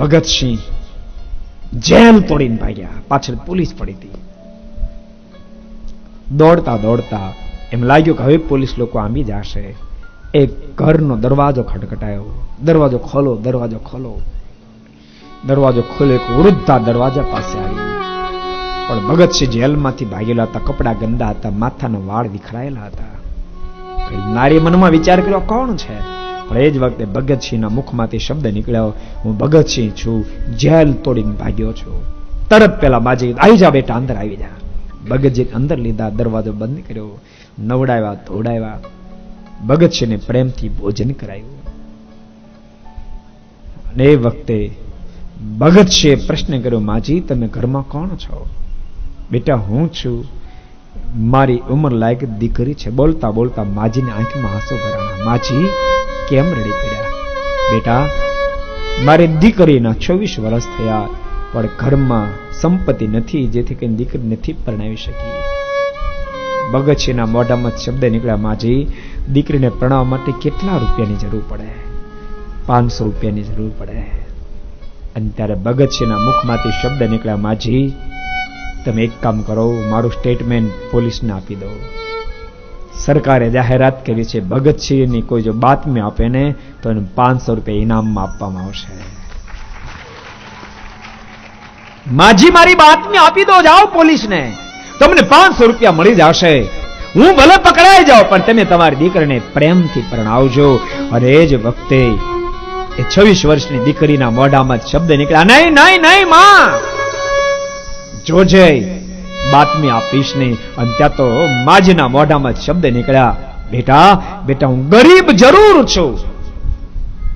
Bhagat Singh jail તોડીને ભાગ્યા. પાછળ પોલીસ પડી હતી. દોડતા દોડતા એમ લાગ્યું કે હવે પોલીસ લોકો આંબી જશે. એક ઘરનો દરવાજો ખટખટાયો. દરવાજો ખોલો, દરવાજો ખોલો. દરવાજો ખોલે, એક વૃદ્ધા દરવાજા પાસે આવી. પણ ભગતસિંહ જેલમાંથી ભાગેલા હતા. કપડા ગંદા હતા, માથાના વાળ વિખરાયેલા હતા. નારી મનમાં વિચાર કર્યો કોણ છે? પણ એ જ વખતે ભગતસિંહના મુખમાંથી શબ્દ નીકળ્યો, હું ભગતસિંહ છું, જેલ તોડીને ભાગ્યો છું. તરત પેલા માજી આવી જા બેટા, અંદર આવી જા. ભગતજી અંદર લીધા, દરવાજો બંધ કર્યો, નવડાવ્યા, ધોડાવ્યા. ભગતસિંહને પ્રેમથી ભોજન કરાયું. અને એ વખતે ભગતસિંહે પ્રશ્ન કર્યો, માજી તમે ઘરમાં કોણ છો? બેટા હું છું, મારી ઉંમર લાયક દીકરી છે. બોલતા બોલતા માજીની આંખમાં આંસુ ભરાણા. માજી કેમ રડી પડ્યા? બેટા મારી દીકરીના 24 વર્ષ થયા, પણ ઘરમાં સંપત્તિ નથી, જેથી કરીને દીકરી નથી પરણાવી શકી. ભગતસિંહના મોઢામાં શબ્દ નીકળ્યા, માજી દીકરીને પરણાવવા માટે કેટલા રૂપિયાની જરૂર પડે? 500 રૂપિયાની જરૂર પડે. અને ત્યારે ભગતસિંહના મુખમાંથી શબ્દ નીકળ્યા, માજી તમે એક કામ કરો, મારું સ્ટેટમેન્ટ પોલીસને આપી દો. સરકારે જાહેરાત કરી છે, ભગતસિંહની કોઈ જો બાતમી આપે ને તો એને 500 રૂપિયા ઇનામમાં આપવામાં આવશે. માજી મારી બાતમી આપી દો, જાઓ પોલીસને, તમને 500 રૂપિયા મળી જશે. હું ભલે પકડાઈ જાઉં, પણ તમે તમારી દીકરીને પ્રેમથી પરણાવજો. અને એ જ વખતે એ 26 વર્ષની દીકરીના મોઢામાં શબ્દ નીકળ્યા, નહીં નહીં નહીં માં, જોજે બાતમી આપીશ નહીં. અને ત્યાં તો માજીના મોઢામાં શબ્દ નીકળ્યા, બેટા બેટા હું ગરીબ જરૂર છું,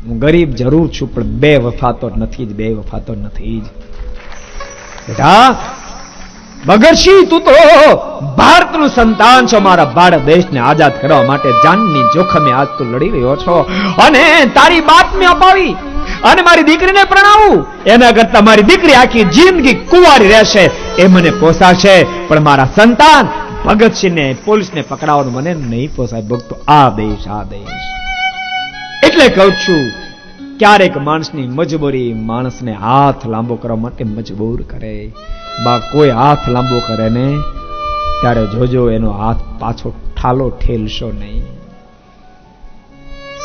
હું ગરીબ જરૂર છું, પણ બે વફા તો નથી જ, બે વફા તો નથી જ. બેટા ભગતસિંહ તું તો ભારતનું સંતાન છો, મારા ભારત દેશને આઝાદ કરવા માટે જાનની જોખમે આજ તું લડી રહ્યો છો, અને તારી બાતમી અપાવી અને મારી દીકરીને પ્રણાવું, એના કરતા મારી દીકરી આખી જિંદગી કુંવારી રહેશે એ મને પોસાશે. પણ મારા સંતાન ભગતસિંહને પોલીસને પકડાવવાનું મને નહીં પોસાય. ભક્તો આ દેશ, આ દેશ. એટલે કહું છું, ક્યારેક માણસની મજબૂરી માણસને હાથ લાંબો કરવા માટે મજબૂર કરે. બા કોઈ હાથ લાંબો કરે ને ત્યારે જોજો એનો હાથ પાછો ઠાલો ઠેલશો નહીં.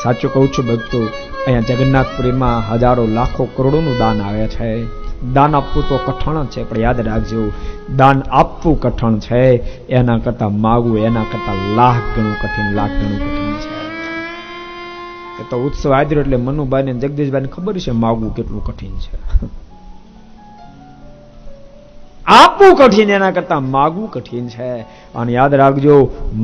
સાચું કહું છું ભક્તો, અહીંયા જગન્નાથપુરીમાં હજારો લાખો કરોડોનું દાન આવે છે. દાન આપવું તો કઠણ છે, પણ યાદ રાખજો, દાન આપવું કઠણ છે, એના કરતા માગવું એના કરતા લાખ ગણું કઠિન, લાખ ગણું કઠિન છે. એ તો ઉત્સવ આદર્યો એટલે મનુભાઈ ને જગદીશભાઈ ને ખબર છે માગવું કેટલું કઠિન છે. આપવું કઠિન એના કરતા માગવું કઠિન છે. અને યાદ રાખજો,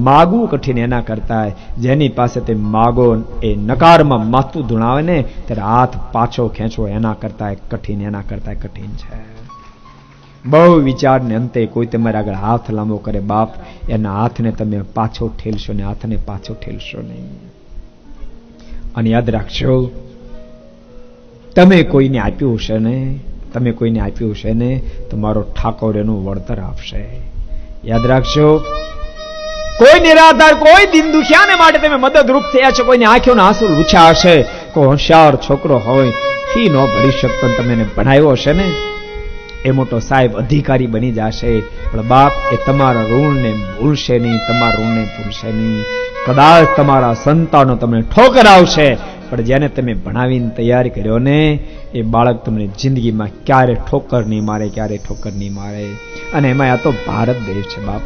માગવું કઠિન એના કરતા જેની પાસે તે માગો એ નકારમાં માથું ધુણાવે ને ત્યારે હાથ પાછો ખેંચવો એના કરતા કઠિન, એના કરતા કઠિન છે. બહુ વિચારને અંતે કોઈ તમારે આગળ હાથ લાંબો કરે, બાપ એના હાથને તમે પાછો ઠેલશો ને, હાથને પાછો ઠેલશો નહીં. અને યાદ રાખજો, તમે કોઈને આપ્યું હશે ને, તમે કોઈને આપ્યું છે ને, તમારો ઠાકોર એનું વળતર આપશે. યાદ રાખજો, કોઈ નિરાધાર, કોઈ દિન દુખિયાને માટે તમે મદદરૂપ થયા છો, કોઈની આંખોના આંસુ લૂછ્યા હશે, કોઈ હોશિયાર છોકરો હોય ફી ન ભરી શકતો તમે એને ભણાવ્યો હશે ને, એ મોટો સાહેબ અધિકારી બની જશે. પણ બાપ એ તમારા ઋણને ભૂલશે નહીં, તમારા ઋણને ભૂલશે નહીં. કદાચ તમારા સંતાનો તમને ઠોકર આવશે, પણ જેને તમે ભણાવીને તૈયાર કર્યો ને એ બાળક તમને જિંદગીમાં ક્યારે ઠોકર નહીં મારે, ક્યારે ઠોકર નહીં મારે. અને એમાં આ તો ભારત દેશ છે બાપ.